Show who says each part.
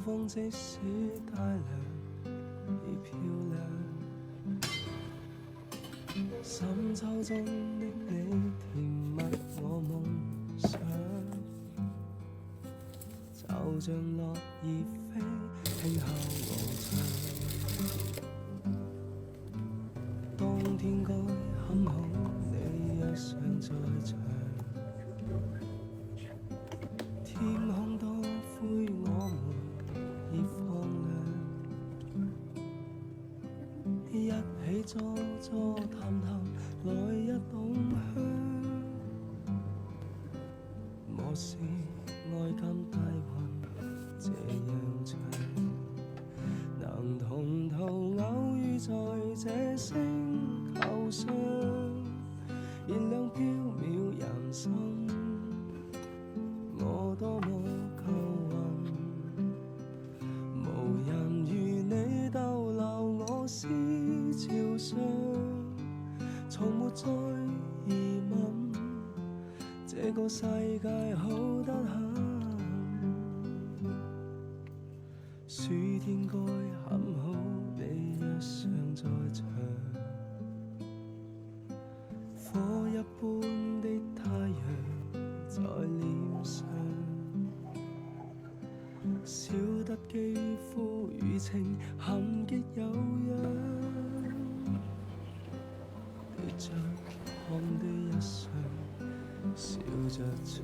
Speaker 1: 風即使帶涼亦漂亮。深秋中的你甜蜜我夢想，就像落葉飛輕敲我窗。當天該很好，你若尚在場，天空多灰，我們已放亮，一起坐坐談談，來一桶香。莫視愛今大運這樣長，能同途偶遇在這星球上，燃亮飄渺人生。我多麼幸運，無人如你逗留我思潮上，從沒再疑問，這個世界好得很。暑天該很好，你若尚在場，火一般的太陽在臉上，笑得肌膚如情痕極有樣，對着看的一雙笑着唱。